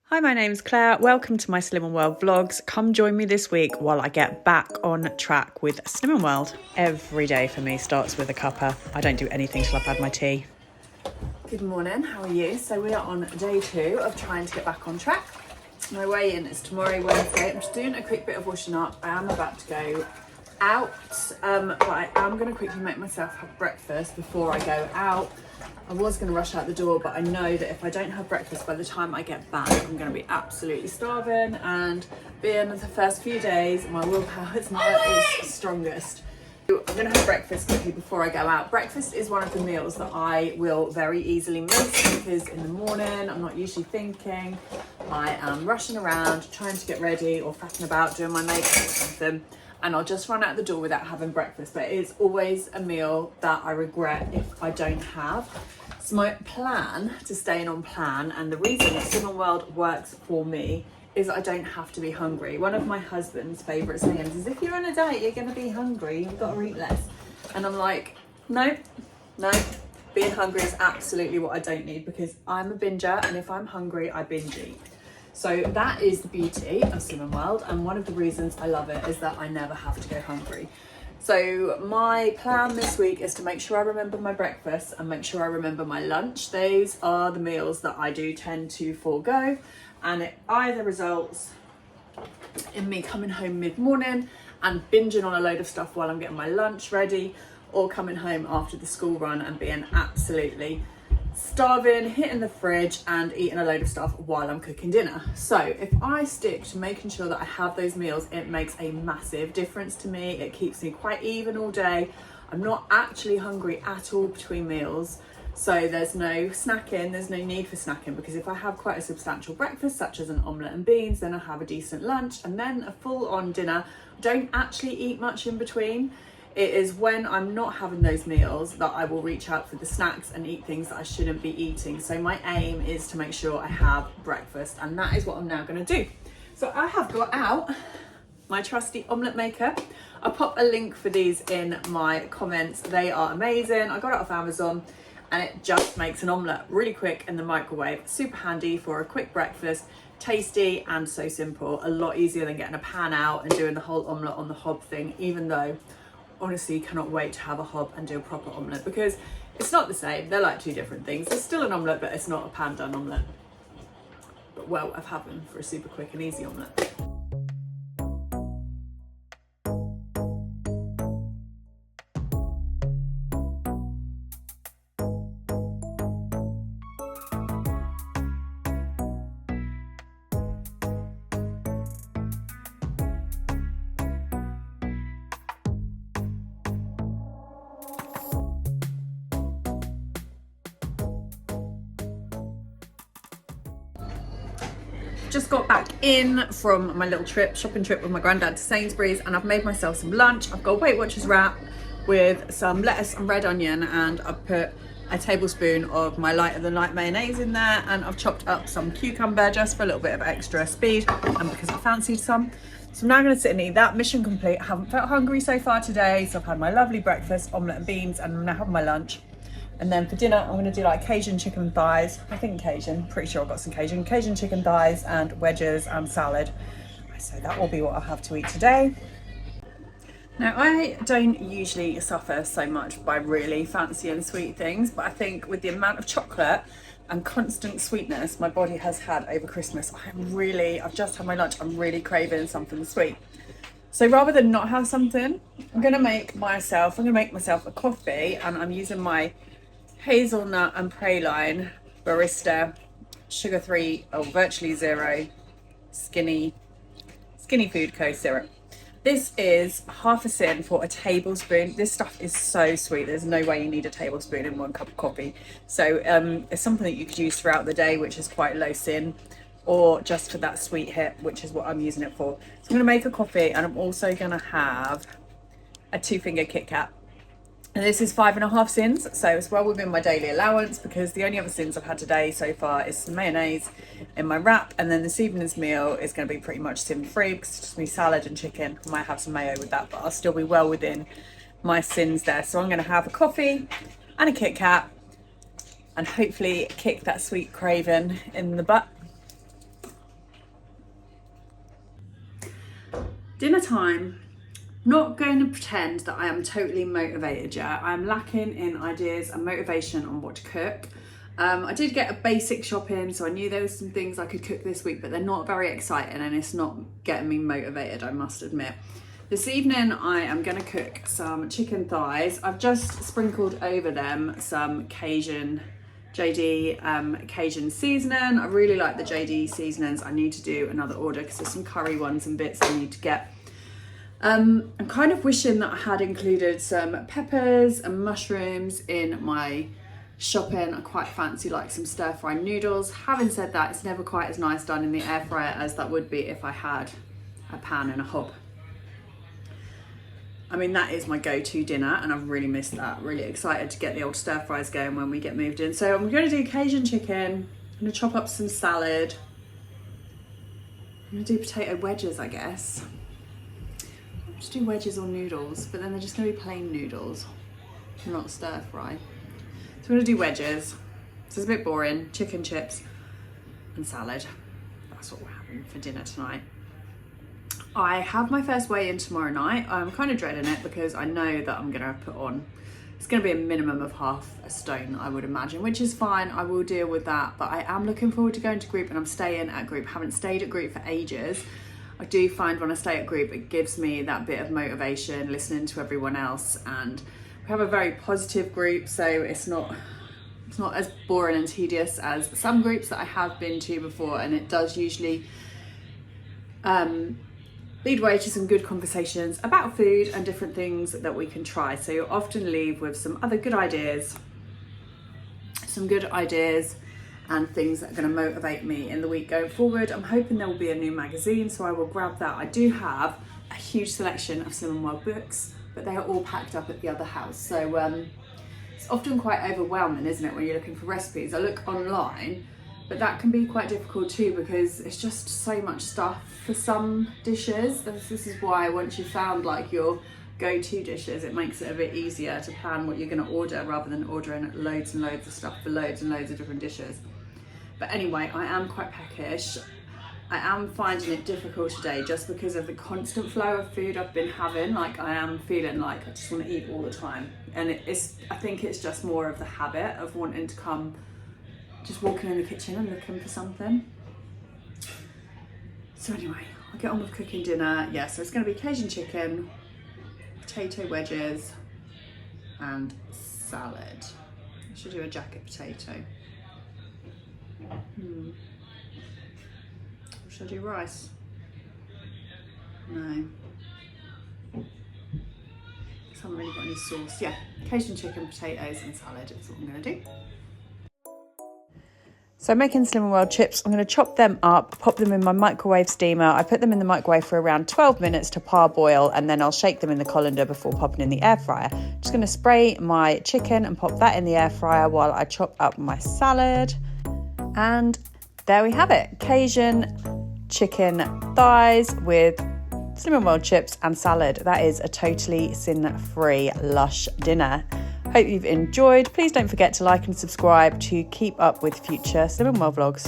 Hi, my name's Claire. Welcome to my Slim and World vlogs. Come join me this week while I get back on track with Slim and World. Every day for me starts with a cuppa. I don't do anything till I've had my tea. Good morning, how are you? So we are on day 2 of trying to get back on track. My weigh-in is tomorrow, Wednesday. I'm just doing a quick bit of washing up. I am about to go out, but I am going to quickly make myself have breakfast before I go out. I was going to rush out the door, but I know that if I don't have breakfast by the time I get back, I'm going to be absolutely starving, and being the first few days, my willpower is not its strongest. I'm going to have breakfast quickly before I go out. Breakfast is one of the meals that I will very easily miss because in the morning I'm not usually thinking. I am rushing around, trying to get ready or faffing about, doing my makeup or something, and I'll just run out the door without having breakfast. But it is always a meal that I regret if I don't have. So my plan to staying on plan, and the reason that Slim and World works for me, is I don't have to be hungry. One of my husband's favourite sayings is, if you're on a diet, you're going to be hungry, you've got to eat less. And I'm like, no, being hungry is absolutely what I don't need, because I'm a binger, and if I'm hungry, I binge eat. So that is the beauty of Slim and World, and one of the reasons I love it is that I never have to go hungry. So my plan this week is to make sure I remember my breakfast and make sure I remember my lunch. Those are the meals that I do tend to forego, and it either results in me coming home mid-morning and binging on a load of stuff while I'm getting my lunch ready, or coming home after the school run and being absolutely starving, hitting the fridge and eating a load of stuff while I'm cooking dinner. So if I stick to making sure that I have those meals, it makes a massive difference to me. It keeps me quite even all day. I'm not actually hungry at all between meals. So there's no snacking, there's no need for snacking, because if I have quite a substantial breakfast, such as an omelette and beans, then I have a decent lunch and then a full-on dinner. Don't actually eat much in between. It is when I'm not having those meals that I will reach out for the snacks and eat things that I shouldn't be eating. So my aim is to make sure I have breakfast, and that is what I'm now going to do. So I have got out my trusty omelette maker. I'll pop a link for these in my comments. They are amazing. I got it off Amazon, and it just makes an omelette really quick in the microwave. Super handy for a quick breakfast. Tasty and so simple. A lot easier than getting a pan out and doing the whole omelette on the hob thing, even though honestly cannot wait to have a hob and do a proper omelette, because it's not the same. They're like two different things. It's still an omelette, but it's not a pan done omelette. But well, I've had them for a super quick and easy omelette. Just got back in from my little shopping trip with my granddad to Sainsbury's, and I've made myself some lunch. I've got a Weight Watchers wrap with some lettuce and red onion, and I've put a tablespoon of my lighter than light mayonnaise in there, and I've chopped up some cucumber just for a little bit of extra speed and because I fancied some. So I'm now going to sit and eat that. Mission complete. I haven't felt hungry so far today, so I've had my lovely breakfast, omelette and beans, and I'm now having my lunch. And then for dinner, I'm going to do like Cajun chicken thighs. I think Cajun, pretty sure I've got some Cajun chicken thighs and wedges and salad. So that will be what I'll have to eat today. Now, I don't usually suffer so much by really fancy and sweet things, but I think with the amount of chocolate and constant sweetness my body has had over Christmas, I've just had my lunch, I'm really craving something sweet. So rather than not have something, I'm going to make myself a coffee, and I'm using my hazelnut and praline barista sugar-free or virtually zero skinny food co syrup. This is half a syn for a tablespoon. This stuff is so sweet, there's no way you need a tablespoon in 1 cup of coffee. So it's something that you could use throughout the day, which is quite low syn, or just for that sweet hit, which is what I'm using it for. So I'm going to make a coffee, and I'm also going to have a 2-finger Kit Kat. And this is 5.5 syns, so it's well within my daily allowance, because the only other syns I've had today so far is some mayonnaise in my wrap, and then this evening's meal is going to be pretty much syn free because it's just me salad and chicken. I might have some mayo with that, but I'll still be well within my syns there. So I'm going to have a coffee and a Kit Kat and hopefully kick that sweet craving in the butt. Dinner time. Not going to pretend that I am totally motivated yet. I'm lacking in ideas and motivation on what to cook. I did get a basic shop in, so I knew there was some things I could cook this week, but they're not very exciting and it's not getting me motivated, I must admit. This evening I am going to cook some chicken thighs. I've just sprinkled over them some JD Cajun seasoning. I really like the JD seasonings. I need to do another order because there's some curry ones and bits I need to get. I'm kind of wishing that I had included some peppers and mushrooms in my shopping. I quite fancy like some stir fry noodles. Having said that, it's never quite as nice done in the air fryer as that would be if I had a pan and a hob. I mean, that is my go-to dinner and I've really missed that. Really excited to get the old stir fries going when we get moved in. So I'm going to do Cajun chicken. I'm going to chop up some salad. I'm going to do potato wedges, I guess. I'll just do wedges or noodles, but then they're just going to be plain noodles, not stir fry. So I'm going to do wedges. This is a bit boring. Chicken, chips and salad. That's what we're having for dinner tonight. I have my first weigh-in tomorrow night. I'm kind of dreading it because I know that I'm going to put on, it's going to be a minimum of half a stone, I would imagine, which is fine. I will deal with that, but I am looking forward to going to group, and I'm staying at group. I haven't stayed at group for ages. I do find when I stay at group, it gives me that bit of motivation, listening to everyone else, and we have a very positive group, so it's not as boring and tedious as some groups that I have been to before, and it does usually lead way to some good conversations about food and different things that we can try. So you'll often leave with some other good ideas, and things that are going to motivate me in the week going forward. I'm hoping there will be a new magazine, so I will grab that. I do have a huge selection of Slim and Well books, but they are all packed up at the other house. So it's often quite overwhelming, isn't it, when you're looking for recipes? I look online, but that can be quite difficult too because it's just so much stuff for some dishes. This is why once you've found like your go-to dishes, it makes it a bit easier to plan what you're going to order rather than ordering loads and loads of stuff for loads and loads of different dishes. But anyway, I am quite peckish. I am finding it difficult today just because of the constant flow of food I've been having. Like I am feeling like I just want to eat all the time. And I think it's just more of the habit of wanting to come, just walking in the kitchen and looking for something. So anyway, I'll get on with cooking dinner. Yeah, so it's going to be Cajun chicken, potato wedges and salad. I should do a jacket potato. Should I do rice? No. I haven't really got any sauce. Yeah, Cajun chicken, potatoes and salad is what I'm going to do. So I'm making Slim and Well chips. I'm going to chop them up, pop them in my microwave steamer. I put them in the microwave for around 12 minutes to parboil, and then I'll shake them in the colander before popping in the air fryer. Just going to spray my chicken and pop that in the air fryer while I chop up my salad. And there we have it. Cajun chicken thighs with Slim and Well chips and salad. That is a totally sin-free, lush dinner. Hope you've enjoyed. Please don't forget to like and subscribe to keep up with future Slim and Well vlogs.